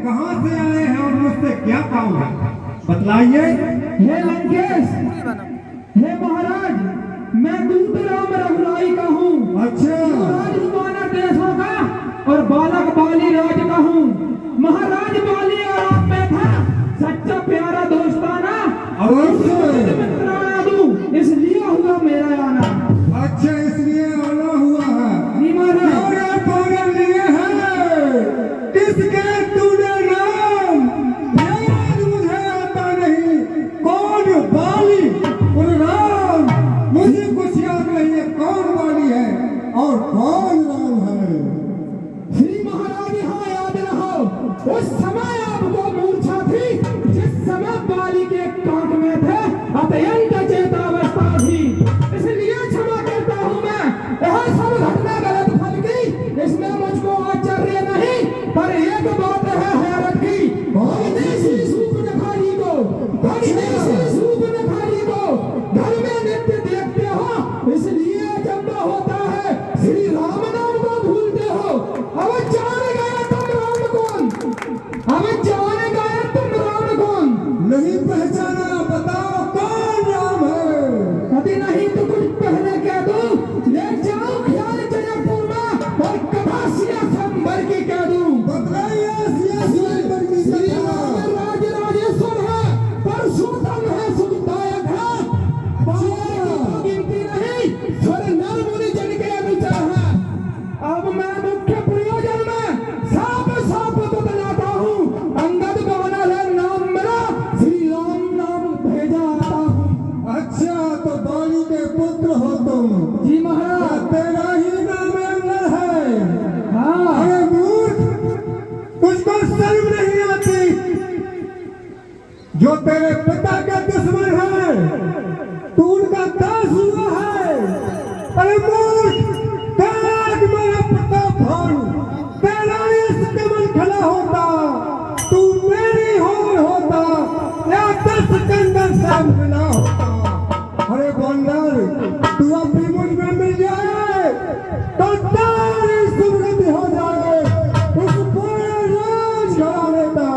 कहाँ से आए हैं और मुझसे क्या काम है, बतलाइए। हे लंकेश, हे महाराज, मैं दूत राम रघुराई का हूँ। अच्छा, राजकुमार देशों का और बालक बाली राज का हूँ। महाराज बाली और आप में था सच्चा प्यारा दोस्ताना, अवश्य मित्राना दूं, इसलिए हुआ मेरा आना। अच्छा, इसलिए आना हुआ है। जी महाराज। और पागल लिए है किसके तूने नाम याद मुझे आता नहीं। कौन बाली और राम, मुझे कुछ याद नहीं है। कौन बाली है और कौन राम है? श्री महाराज यहाँ याद रहो, उस समय आपको मूर्छा थी जिस समय बाली के कांट में थे अत्यंत चेतावस्था थी, इसलिए क्षमा करता हूँ मैं। यह सब घटना गलत फल की, इसमें मुझको आश्चर्य नहीं, पर एक बात है हैरत की। विदेशी सूर्पनखा को, विदेशी सूर्पनखा को घर में नित्य देखते हो, इसलिए जब होता है श्री राम नाम को भूलते हो। अब जान गए तुम राम कौन, अब जान गए तुम राम कौन। नहीं पहचाना, बताओ कौन राम है? कभी नहीं तो कुछ पहले कह दो, ले जाओ ख्याल जनकपुर में और कथा सिया संबर की कह दूं। बतलाइए सिया संबर की श्री कथा। राम राज राजेश्वर है, परशुतम है, सुखदायक है, बालक की गिनती नहीं, स्वर नर मुनि जन के अनुचर है। अब मैं मुख्य प्रयोजन में साफ साफ बतलाता हूँ, अंगद बानर है नाम मेरा, श्री राम नाम भेजा आता हूँ। अच्छा, तो बाली के पुत्र हो तुम? जी महाराज। तेरा ही नाम अंगद है? हाँ। अरे मूर्ख, तुझको शर्म नहीं आती? जो तेरे पिता के दुश्मन है तू उनका दास हुआ है। अरे मूर्ख, त्याग मेरा प्रताप भानु, तेरा इस कमल खड़ा होता, तू मेरी होर होता या 10 कंदर से मिला होता। अरे बंदर, तू अब भी मुझ में मिल जाए तो तारी सुगति हो जाए। इस पूरे राज घराने का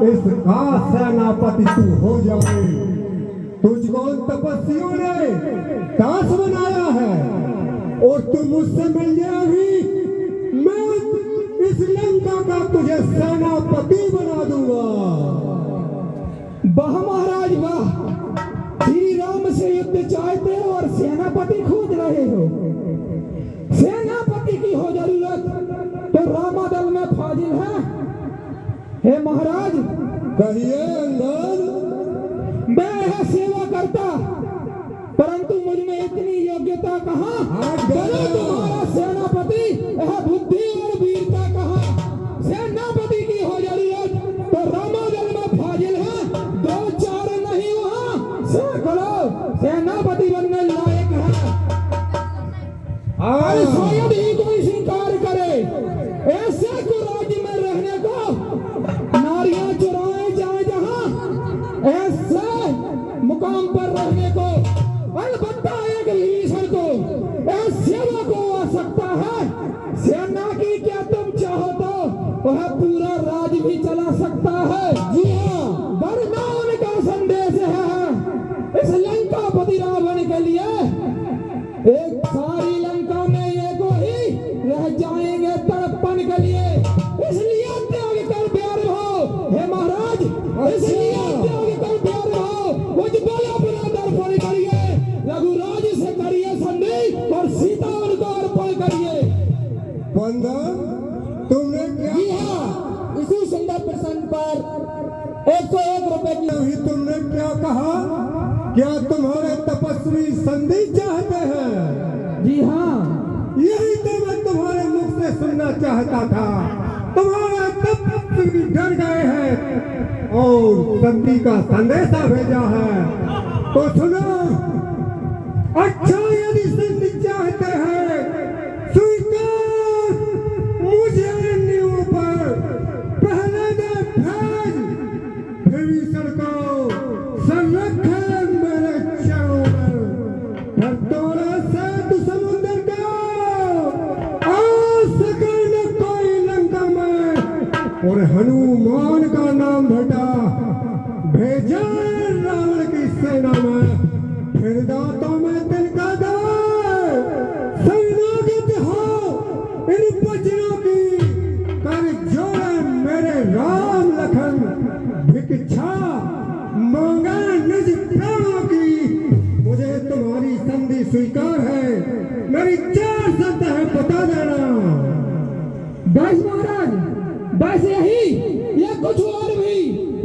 इसका सेनापति तू हो जाए। तुझको उन तपस्वियों ने दास बनाया है और तू मुझसे मिल जाए भी, मैं इस लंका का तुझे सेनापति बना दूंगा। वाह महाराज वाह, श्री राम से युद्ध चाहते हो और सेनापति खोज रहे हो। सेनापति की हो जरूरत तो रामादल में फाजिल है। हे महाराज, कहिए अंगद। मैं यह सेवा करता, परंतु मुझ में इतनी योग्यता कहाँ। चलो तुम्हारा सेनापति, यह बुद्धि और वीरता कहाँ। सेनापति की हो जरूरत तो रामादल में फाजिल है, 2-4 नहीं वहाँ सैकड़ों सेनापति बनने लायक है। और शायद ही कोई स्वीकार करे ऐसे को राज्य में रहने को, नारियां चुराए जाए जहां, ऐसे मुकाम पर रहने को। अलबत्ता एक विभीषण को इस सेवा को आ सकता है। सेना की क्या तुम चाहो तो वह पूरा राज भी चला सकता है। जी हाँ, वरना उनका संदेश है इस लंकापति रावण के लिए, एक सारी लंका में ये को ही रह जाएंगे तड़पन के लिए। इसलिए त्याग कर प्यार हो। हे महाराज, इसलिए त्याग कर प्यार हो। मुझ बल अपना दर्पण करिए, रघुराज से करिए संधि और सीता उनको अर्पण करिए। बंदर, तुमने क्या? जी हाँ, इसी सुंदर प्रसंग पर 101 रुपए की। अभी तुमने क्या कहा? क्या तुम्हारे तपस्वी संधि चाहते हैं? जी हाँ। यही तो मैं तुम्हारे मुख से सुनना चाहता था। तुम्हारे तपस्वी डर गए हैं और संधि का संदेशा भेजा है। तो सुनो, अच्छा यदि संधि चाहते हैं, स्वीकार मुझे नींव पर पहले दे भेज। विभीषण को संरक्षण मेरे चरणों में, फिर तोरा से तू समुद्र का आ सके न कोई लंका में, और हनुमान का नाम घटा भेजा रावण की सेना में, फिर दांतों में तिनका दे, शरणागत हो इन बचनों की, कर जोड़े मेरे राम लखन, भिक्षा मांगा निज प्राणों की। मुझे तुम्हारी संधि स्वीकार है, मेरी 4 शर्त है, बता देना। बस महाराज, बस यही या कुछ और भी?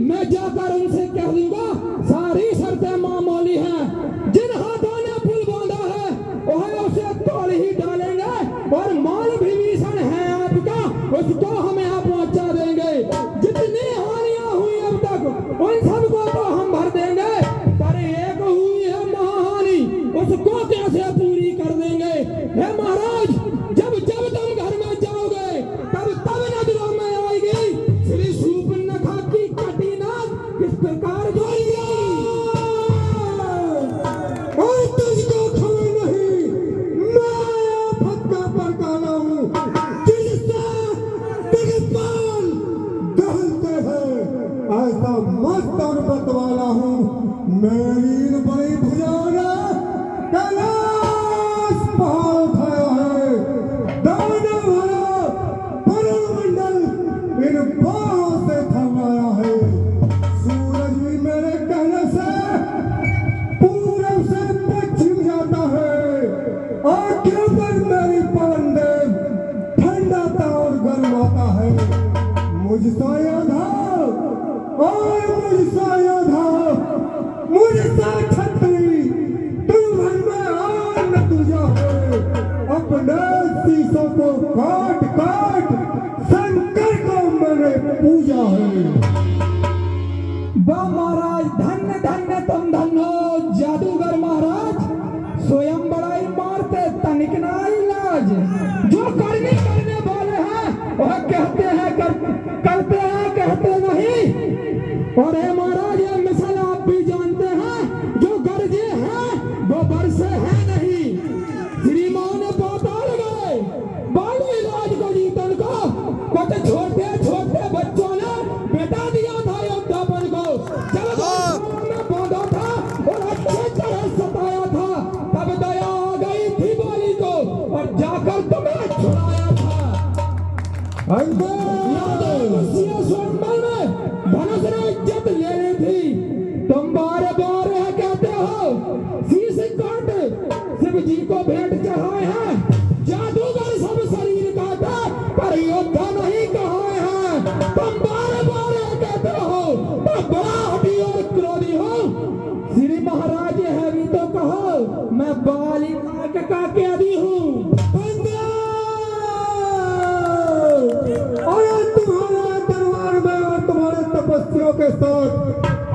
मैं जाकर उनसे कह दूंगा सारी शर्तें मामूली हैं। जिन हाथों ने पुल बांधा है वह उसे तोड़ ही डालेंगे, और माल विभीषण है आपका उसको हम यहाँ पहुंचा देंगे। जितनी हानियां हुई अब तक उन सबको तो हम भर देंगे, पर एक हुई है महाहानि, उसको कैसे पूरी कर देंगे? हे महाराज, जब जब तुम घर में जाओगे तब तब नजरों में आएगी श्री शूर्पणखा की कटी नाक किस प्रकार जोएगी। और तुझको खबर नहीं, मैं आफत का परकाला हूँ, जिससे दिग्पाल दहलते हैं, ऐसा मस्त और बतवाला हूँ। मेरी बड़ी भुजा ने कैलाश पहाड़ उठाया है, दाना भरा परमंडल इन बाहों से थमाया है। सूरज भी मेरे कहने से पूरब से पश्चिम जाता है, आंखों पर मेरी पवन देव ठंडाता और गर्माता है। मुझसा योद्धा और मुझसा योद्धा, मुझसा छत्री, तुम मन में और न तुझा है। अपने शीशों को काट काट शंकर को मैंने पूजा है। वाह महाराज, धन्य धन्य तुम धन्य जादूगर महाराज, स्वयं बड़ाई मारते तनिक ना इलाज। जो करने वाले हैं वह कहते हैं करते हैं, कहते नहीं। और हे महाराज, ये मिसाल आप भी जानते हैं, जो गरजे हैं वो बरसे हैं नहीं। श्रीमान पाताल गए बाली राज को जीतन को, कुछ छोटे छोटे बच्चों ने बेटा दिया था योद्धापन को। जब में बांधा था और अच्छे तरह सताया था, तब दया आ गई थी बाली को और जाकर तुम्हें छुड़ाया था। स्वयंवर में धनुष ने इज्जत लेनी थी, तुम बार बार यह कहते हो शीश काट शिव जी को भेंट चढ़ाए हैं। जादूगर सब शरीर काटे पर योद्धा नहीं कहाए हैं। तुम बार बार यह कहते हो, तुम बड़ा हठी और क्रोधी हो। श्री महाराज है भी तो कहो, मैं बाली का कैदी हूँ। और तुम्हारे दरबार में और तुम्हारे तपस्वियों के साथ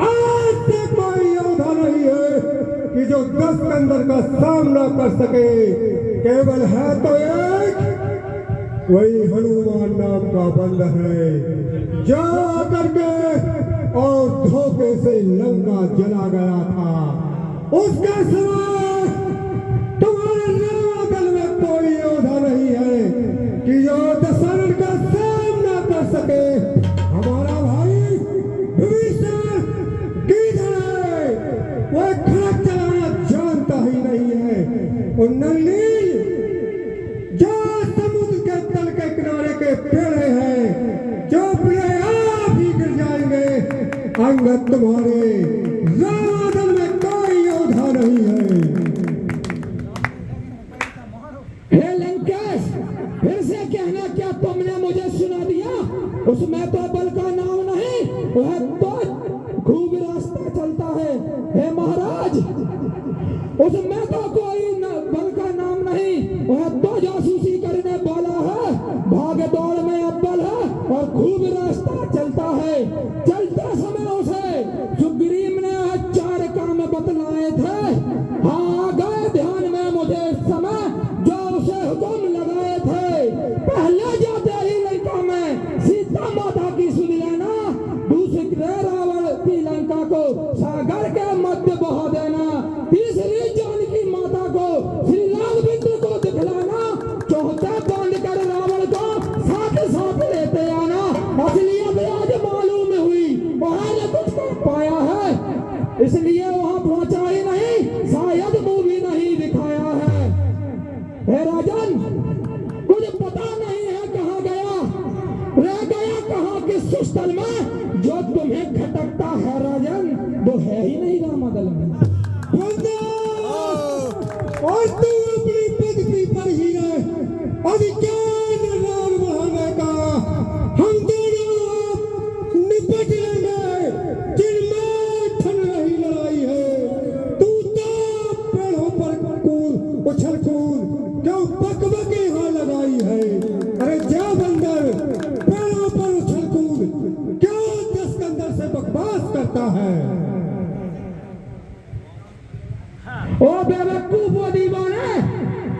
आज से कोई योद्धा नहीं है कि जो 10 कंदर का सामना कर सके। केवल है तो एक, वही हनुमान नाम का बंदा है, जो करके और धोखे से लंका जला गया था। उसके सिवा तुम्हारे नागल में कोई योद्धा नहीं है कि जो दशरथ का सामना कर सके। हमारा भाई विभीषण किधर है? वो खड़क चलाना जानता ही नहीं है। और नलिनी जो समुद्र के तल के किनारे के पेड़े हैं, जो अपने आप ही गिर जाएंगे। अंगद तुम्हारे रावण में कोई योद्धा नहीं है। हे लंकेश, फिर से कहना क्या तुमने मुझे सुना दिया? उसमें तो बल का नाम नहीं, वह तो खूब रास्ता चलता है। हे महाराज, उसमें तो कोई बल का नाम नहीं, वह तो जासूसी करने वाला है, भाग दौड़ में अव्वल है और खूब रास्ता चलता है। चलते समय उसे सुग्रीव ने 4 काम बतलाए थे। हाँ, गए ध्यान में मुझे इस समय जो उसे हुक्म लगाए थे। पहले जाते ही लंका में सीता माता की सुध लेना, दूसरे रावण की लंका को सागर के मध्य बहा देना, तीसरी जानकी माता को श्री लाल बिंदु को दिखलाना, चौथे बांध कर रावण को साथ साथ लेते आना। असलियत मुझे आज मालूम हुई वहां ने कुछ कर पाया है, इसलिए वहां पहुंचा ही नहीं, शायद मुंह भी नहीं दिखाया है। हे राजन, कुछ पता नहीं है कहाँ गया, रह गया कहाँ किस सुस्थल में जो तुम्हें खटकता है राजन, वो है ही नहीं रामदल में। और तू अपनी पदवी पर ही रहे, अधिकार राम बहाने का हम दोनों निपट लेंगे, जिनमें ठन रही लड़ाई है। तू तो पेड़ों पर कूद उछल कूद क्यों बकबकी यहाँ लगाई है। अरे जा बंदर, पेड़ों पर उछल कूद क्यों दस के अंदर से बकवास करता है। ओ बेवकूफ वो दीवाने,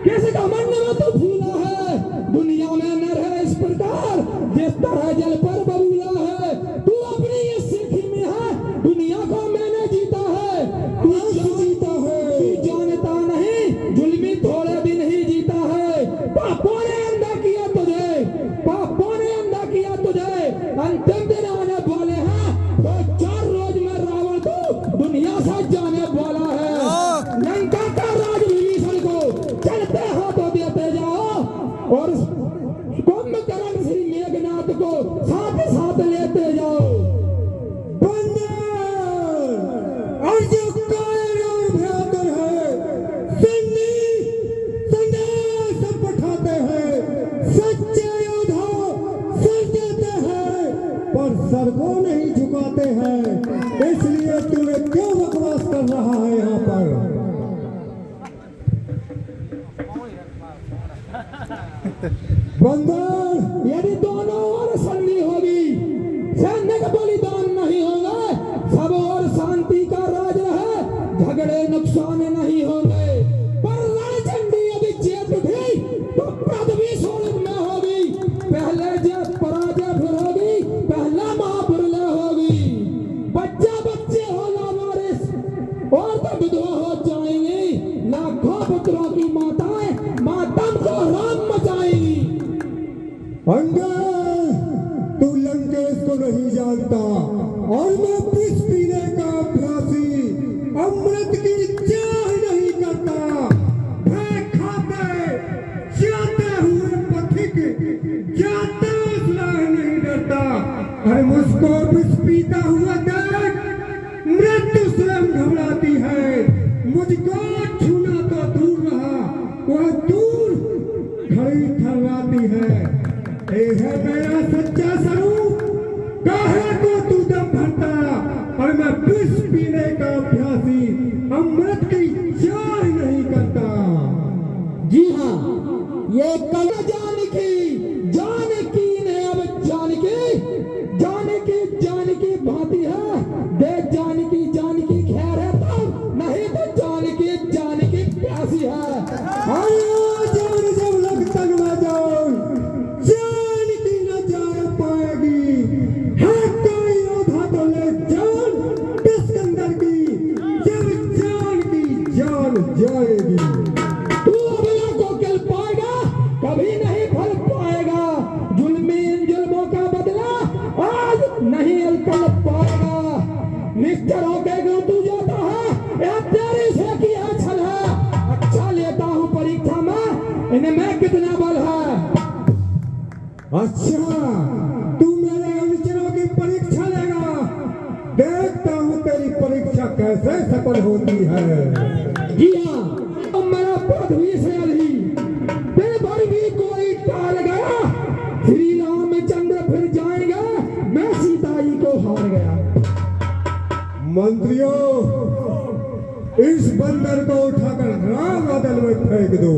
किस घमंड में तू फूला है, दुनिया में नर है इस प्रकार जिस तरह जल पर बबूला है। तू अपनी ये सीखी में है, दुनिया को मैंने जीता है, तू जीता है, तू जानता नहीं जुल्मी थोड़े दिन ही जीता है। पापों ने अंधा किया तुझे, पापों ने अंधा किया तुझे, अंतिम दिन आने वाले हैं, तो 4 रोज में रावण तू दुनिया से जाने वाला है। लंका का राज विभीषण को चलते हाथों देते जाओ और कुंभकर्ण श्री मेघनाथ को साथ साथ लेते जाओ। और जो कायर और भयंकर है, संदेश पठाते हैं, सच्चे योद्धा सर देते हैं पर सर को नहीं झुकाते हैं। इसलिए तूने क्यों बकवास कर रहा है यहाँ पर। बंदर, यदि दोनों ओर संधि होगी, सैन्य का बलिदान नहीं होगा, सब और शांति का राज रहे, झगड़े नुकसान नहीं होंगे। पर रणचंडी यदि चेत उठी तो पृथ्वी स्वर्ग में होगी, पहले जब पराजय फिर होगी, पहला महाप्रलय होगी। बच्चा बच्चे हो लावारिस और तो विधवा हो जाएंगी, लाखों पुत्रों की माताएं मातम को राम मचाएंगी। अंदर, तू लंकेश को नहीं जानता और मैं विष पीने का अभ्यासी, अमृत की चाह नहीं करता। भय खाते जाते हुए पथिक जाते उसलाह नहीं डरता। अरे मुझको विष पीता हुआ देख मृत्यु स्वयं घबराती है। मुझको छूना तो दूर रहा, वह दूर खड़ी थर्राती है। ये है मेरा सच्चा स्वरूप, काहे को तू दम भरता और मैं विष पीने का अभ्यासी, अमृत की चाह नहीं करता। जी हाँ, ये कल जानकी ने अब जानकी भांति है, देख जानकी खैर है तो नहीं तो जानकी प्यासी है। आयो जान जब लग तन बजाओ, जानकी न जा पाएगी। है कोई योद्धा तो ले जान किस अंदर की, जब जानकी जान जाएगी। तू अबला को कल पाएगा, कभी नहीं फल पाएगा, जुल्मों का बदला आज नहीं कल पाएगा। निश्चर होके क्यों तू जाता है, यह तेरे से किया छल है। अच्छा लेता हूँ परीक्षा में, इनमें कितना बल है। अच्छा, तू मेरे अनुचरों की परीक्षा लेगा, देखता हूँ तेरी परीक्षा कैसे सफल होती है। जी हाँ, अब मेरा पृथ्वी से अली दिन भर भी कोई टाल गया, श्री रामचंद्र फिर जाएगा, मैं सीता जी को हार गया। मंत्रियों, इस बंदर को उठाकर राम बादल में फेंक दो।